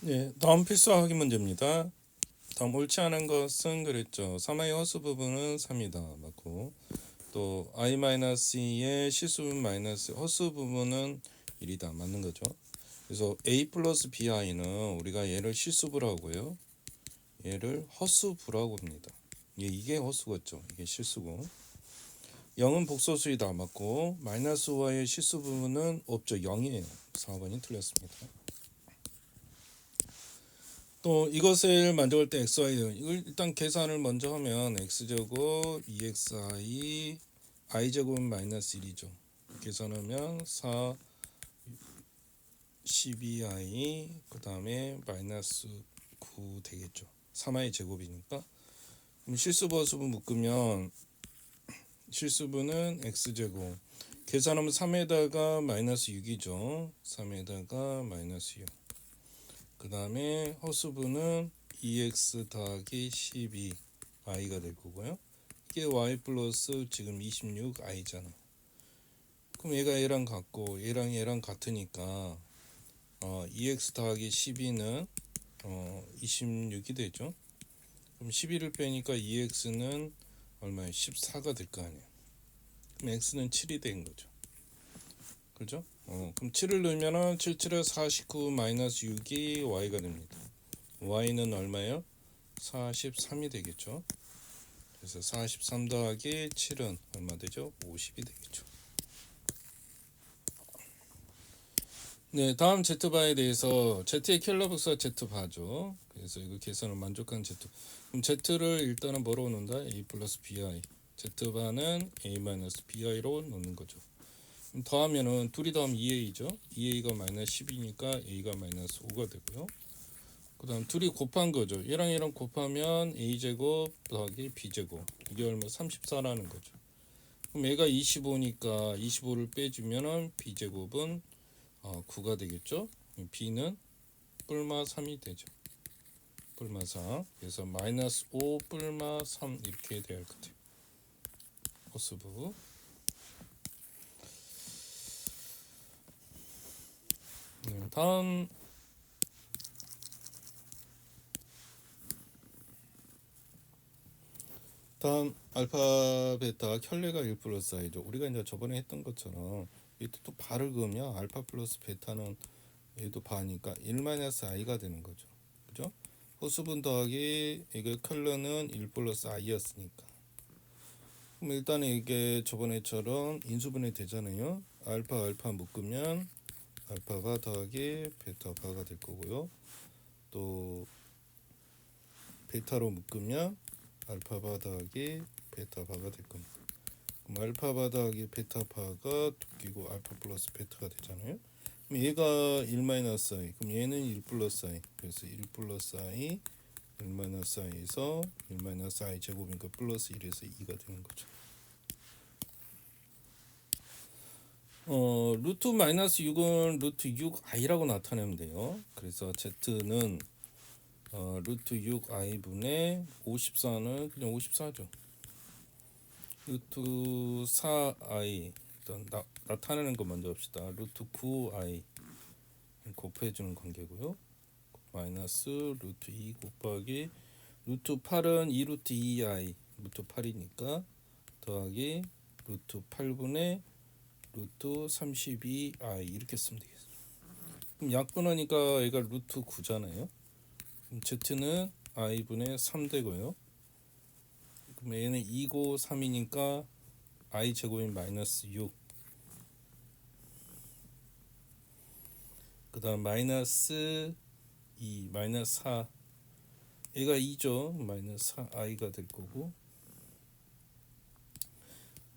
네, 다음 필수 확인 문제입니다. 다음 옳지 않은 것은 그랬죠. 3의 허수 부분은 3이다. 맞고 또 i-2의 실수 부분 마이너스 허수 부분은 1이다. 맞는 거죠. 그래서 a 플러스 bi는 우리가 얘를 실수부라고요. 얘를 허수부라고 합니다. 이게 허수겠죠. 이게 실수고 0은 복소수이다. 맞고 마이너스 5의 실수 부분은 없죠. 0이에요. 4번이 틀렸습니다. 또 이것을 만족할 때 xy 이걸 일단 계산을 먼저 하면 x제곱 2xi i제곱은 마이너스 1이죠. 계산하면 4 12i 그 다음에 마이너스 9 되겠죠. 3i 제곱이니까. 그럼 실수부 허수부 묶으면 실수부는 x제곱 계산하면 3에다가 마이너스 6이죠. 3에다가 마이너스 6. 그 다음에 허수부는 2x 더하기 12i가 될 거고요. 이게 y 플러스 지금 26i잖아. 그럼 얘가 얘랑 같고 얘랑 같으니까 2x 더하기 12는 26이 되죠. 그럼 12를 빼니까 2x는 얼마예요? 14가 될 거 아니에요. 그럼 x는 7이 된 거죠. 그죠? 그럼 7을 넣으면은 7, 7에 49 마이너스 6이 y가 됩니다. y는 얼마예요? 43이 되겠죠. 그래서 43 더하기 7은 얼마 되죠? 50이 되겠죠. 네, 다음 Z바에 대해서 Z의 킬러 복수가 Z바죠. 그래서 이거 계산을 만족한 Z. 그럼 Z를 일단은 뭐로 놓는다? A 플러스 BI. Z바는 A 마이너스 BI로 놓는 거죠. 그럼 더하면은 둘이 더하면 2A죠. 2A가 마이너스 10이니까 A가 마이너스 5가 되고요. 그 다음 둘이 곱한 거죠. 얘랑 곱하면 A제곱 더하기 B제곱. 이게 얼마? 34라는 거죠. 그럼 얘가 25니까 25를 빼주면은 B제곱은 9가 되겠죠. B는 뿔마 3이 되죠. 뿔마 3. 그래서 마이너스 5 뿔마 3 이렇게 돼야 할 것 같아요. 호수부. 다음 알파 베타 켤레가 1 플러스 i죠. 우리가 이제 저번에 했던 것처럼 이것도 또 바를 그으면 알파 플러스 베타는 얘도 바니까 1 마이너스 i가 되는 거죠. 그죠? 호수분 더하기 이거 컬러는 1 플러스 i였으니까. 그럼 일단 이게 저번에처럼 인수분해 되잖아요. 알파 묶으면 알파바 더하기 베타바가 될 거고요. 또 베타로 묶으면 알파바 더하기 베타바가 될 겁니다. 그럼 알파바 더하기 베타바가 두끼고 알파 플러스 베타가 되잖아요. 그럼 얘가 1 마이너스 i, 그럼 얘는 1 플러스 i. 그래서 1 플러스 i, 1 마이너스 i에서 1 마이너스 i 제곱이니까 플러스 1에서 2가 되는 거죠. 루트 마이너스 6은 루트 6i라고 나타내면 돼요. 그래서 z는 루트 6i 분의 54는 그냥 54죠. 루트 4i 일단 나타내는 거 먼저 합시다. 루트 9i 곱해주는 관계고요. 마이너스 루트 2 곱하기 루트 8은 2루트 2i 루트 8이니까 더하기 루트 8분의 루트 32i 이렇게 쓰면 되겠습니다. 그럼 약분하니까 얘가 루트 9잖아요. 그럼 z는 i분의 3 되고요. 그럼 얘는 2고 3이니까 i 제곱이 마이너스 6. 그 다음 마이너스 2 마이너스 4 얘가 2죠. 마이너스 4i가 될 거고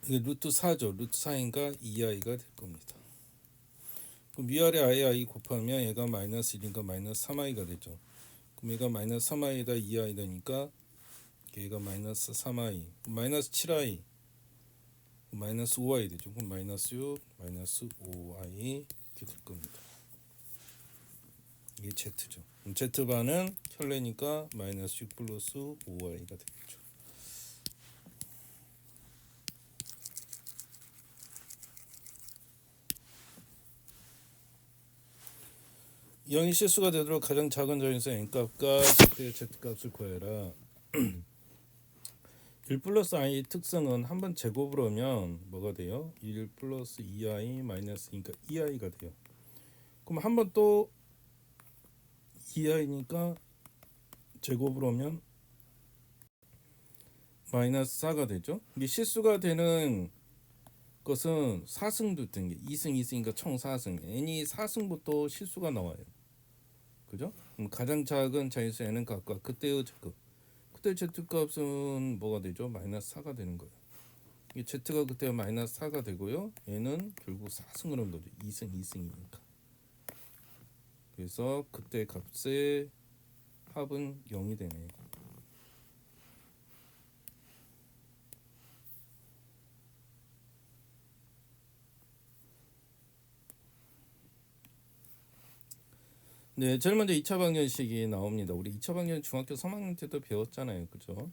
이게 루트 4죠. 루트 4인가 2i가 될 겁니다. 그럼 위아래 i 곱하면 얘가 마이너스 1인가 마이너스 3i가 되죠. 그럼 얘가 마이너스 3i에다 2i 되니까 얘가 마이너스 3i 마이너스 7i 마이너스 5i 되죠. 그럼 마이너스 6 마이너스 5i 이렇게 될 겁니다. 이게 z죠. z바는 켤레니까 마이너스 6 플러스 5i가 되겠죠. 0이 실수가 되도록 가장 작은 자연수의 n값과 그때의 z값을 구해라. 1 플러스 i 특성은 한번 제곱을 하면 뭐가 돼요? 1 플러스 2i 마이너스 그러니까 2i가 돼요. 그럼 한번 또 2i니까 제곱을 하면 마이너스 4가 되죠. 이게 실수가 되는 것은 4승도 된 게 2승 2승이니까 총 4승. n이 4승부터 실수가 나와요. 그죠? 그럼 가장 작은 자연수 n은 값과 그때의 z값. 그때 z값은 뭐가 되죠? 마이너스 4가 되는 거예요. 이 z가 그때 마이너스 4가 되고요. 얘는 결국 4승을 한 거죠. 2승 2승이니까. 그래서 그때 값의 합은 0이 되네요. 네, 제일 먼저 2차 방정식이 나옵니다. 우리 2차 방정식 중학교 3학년 때도 배웠잖아요. 그죠?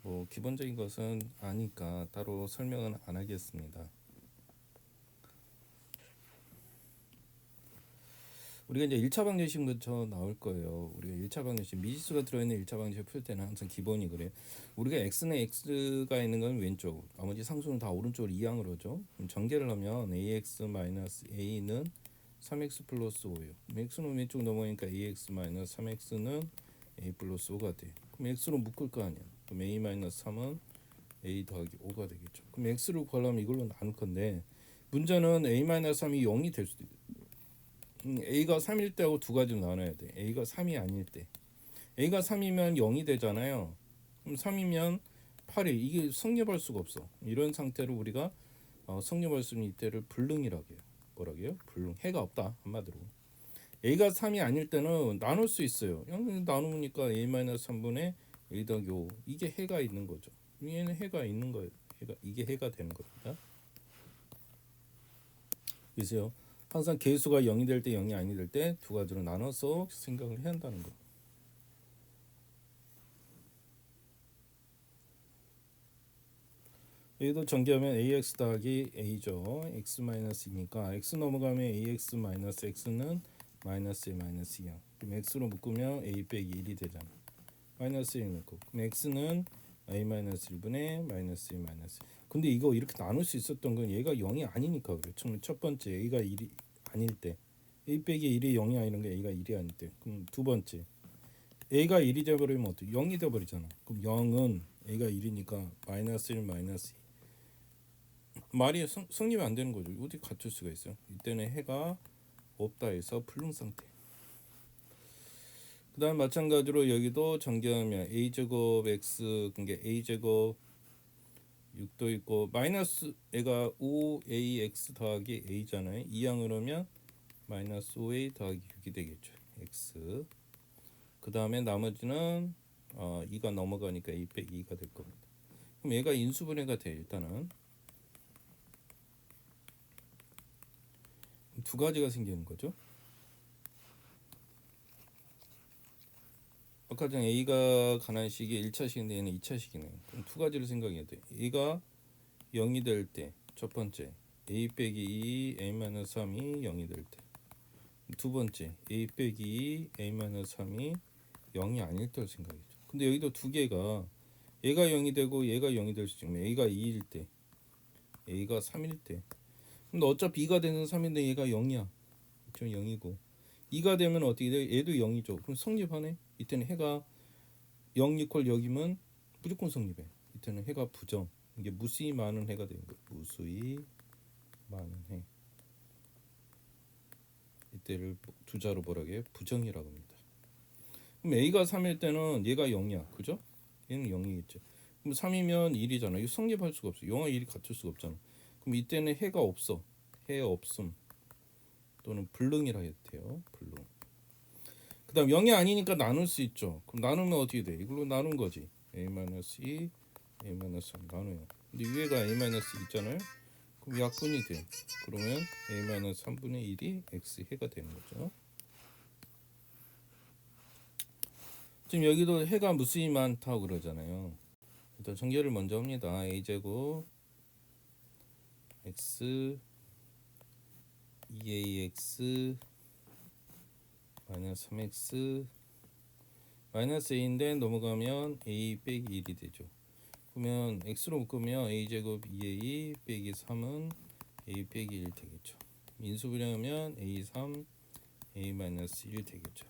뭐 기본적인 것은 아니까 따로 설명은 안 하겠습니다. 우리가 이제 1차 방정식부터 나올 거예요. 우리가 1차 방정식 미지수가 들어있는 1차 방정식 풀 때는 항상 기본이 그래요. 우리가 x는 x가 있는 건 왼쪽, 나머지 상수는 다 오른쪽으로 이항을 하죠. 그럼 전개를 하면 ax-a는 3x 플러스 5예요. x는 왼쪽 넘어가니까 ax-3x는 a 플러스 5가 돼. 그럼 x로 묶을 거 아니야. 그럼 a-3은 a 더하기 5가 되겠죠. 그럼 x를 구하려면 이걸로 나눌 건데 문제는 a-3이 0이 될 수도 있어요. a가 3일 때하고 두 가지로 나눠야 돼. a가 3이 아닐 때. a가 3이면 0이 되잖아요. 그럼 3이면 8이 이게 성립할 수가 없어. 이런 상태로 우리가 성립할 수 있는 이때를 불능이라고 해요. 뭐라고 해요? 불능. 해가 없다 한마디로. a가 3이 아닐 때는 나눌 수 있어요. 나누니까 a-3분의 a 더하기 5 이게 해가 있는 거죠. 얘는 해가 있는 거예요. 이게 해가 되는 겁니다. 그래서 항상 개수가 0이 될 때 0이 아니 될 때 두 가지로 나눠서 생각을 해야 한다는 거. 여기도 전개하면 ax 더하기 a죠. x-2니까 x 넘어가면 ax 마이너스 x는 마이너스 1 마이너스 2야. 그럼 x로 묶으면 a 빼기 1이 되잖아. 마이너스 1 넣고 그럼 x는 a 마이너스 1분의 마이너스 1 마이너스 1. 근데 이거 이렇게 나눌 수 있었던 건 얘가 0이 아니니까 그래. 첫 번째 a가 1이 아닐 때 a 빼기 1이 0이 아니는 게 a가 1이 아닐 때. 그럼 두 번째 a가 1이 되어버리면 어떻게 0이 되어버리잖아. 그럼 0은 a가 1이니까 마이너스 1 마이너스 2. 말이 성립이 안 되는 거죠. 어디 갖출 수가 있어요. 이때는 해가 없다 해서 불능 상태. 그 다음 마찬가지로 여기도 전개하면 a제곱 x 그게 a제곱 6도 있고 마이너스 얘가 5ax 더하기 a잖아요. 이항을 하면 마이너스 5a 더하기 6이 되겠죠. x. 그 다음에 나머지는 2가 넘어가니까 a 빼기 2가 될 겁니다. 그럼 얘가 인수분해가 돼. 일단은 두 가지가 생기는 거죠. 아까 전 a가 가난 식이 1차식인데 얘는 2차식이네요. 그럼 두 가지를 생각해야 돼. a가 0이 될 때 첫 번째 a 빼기 2 a-3이 0이 될 때. 두 번째 a 빼기 2 a-3이 0이 아닐 때를 생각이죠. 근데 여기도 두 개가 얘가 0이 되고 얘가 0이 될 수 있으면 a가 2일 때 a가 3일 때. 근데 어차피 2가 되는 3인데 얘가 0이야. 지금 0이고 2가 되면 어떻게 돼? 얘도 0이죠. 그럼 성립하네. 이때는 해가 0 이퀄 여기면 무조건 성립해. 이때는 해가 부정. 이게 무수히 많은 해가 되는 거예요. 무수히 많은 해. 이때를 두 자로 뭐라고 해요? 부정이라고 합니다. 그럼 a가 3일 때는 얘가 0이야. 그죠? 얘는 0이겠죠. 그럼 3이면 1이잖아. 이거 성립할 수가 없어. 0과 1이 같을 수가 없잖아. 그럼 이때는 해가 없어. 해 없음. 또는 불능이라 해도 돼요. 불능. 그 다음 0이 아니니까 나눌 수 있죠. 그럼 나누면 어떻게 돼? 이걸로 나눈 거지. a-2 a-3 나눠요. 근데 위에가 a-2 있잖아요. 그럼 약분이 돼. 그러면 a-3분의 1이 x 해가 되는 거죠. 지금 여기도 해가 무수히 많다고 그러잖아요. 일단 전개를 먼저 합니다. a제곱 x 2ax 마이너스 3x 마이너스 a인데 넘어가면 a 빼기 1이 되죠. 그러면 x로 묶으면 a제곱 2a 빼기 3은 a 빼기 1 되겠죠. 인수분해하면 a3 a 마이너스 1 되겠죠.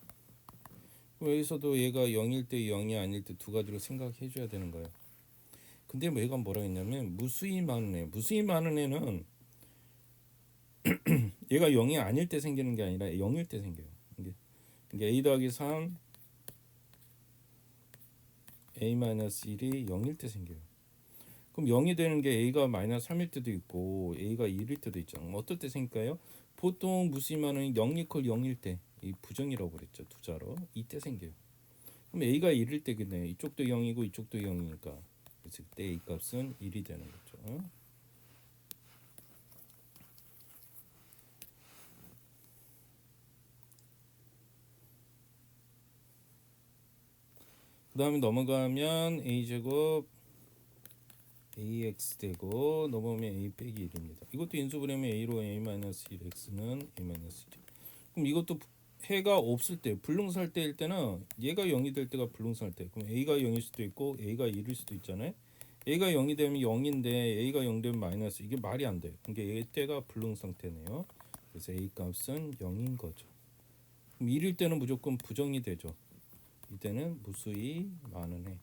그럼 여기서도 얘가 0일 때 0이 아닐 때 두 가지로 생각해 줘야 되는 거예요. 근데 얘가 뭐라 했냐면 무수히 많은 애. 무수히 많은 애는 얘가 0이 아닐 때 생기는 게 아니라 0일 때 생겨요. 이게 a 더하기 3 a 마이너스 1이 0일 때 생겨요. 그럼 0이 되는 게 a가 마이너스 3일 때도 있고 a가 1일 때도 있잖아요. 어떨 때 생길까요? 보통 무수히 많은 0 이퀄 0일 때, 이 부정이라고 그랬죠. 두자로. 이때 생겨요. 그럼 a가 1일 때겠네. 이쪽도 0이고 이쪽도 0이니까. 그래서 그때 a 값은 1이 되는 거죠. 그 다음에 넘어가면 a제곱 ax 되고 넘어오면 a 빼기 1입니다. 이것도 인수분해하면 a로 a 마이너스 1 x는 a 마이너스 1. 그럼 이것도 해가 없을 때 불능살 때일 때는 얘가 0이 될 때가 불능살 때. 그럼 a가 0일 수도 있고 a가 1일 수도 있잖아요. a가 0이 되면 0인데 a가 0 되면 마이너스. 이게 말이 안 돼요. 이게 때가 불능 상태네요. 그래서 a 값은 0인 거죠. 그럼 1일 때는 무조건 부정이 되죠. 이때는 무수히 많은 해.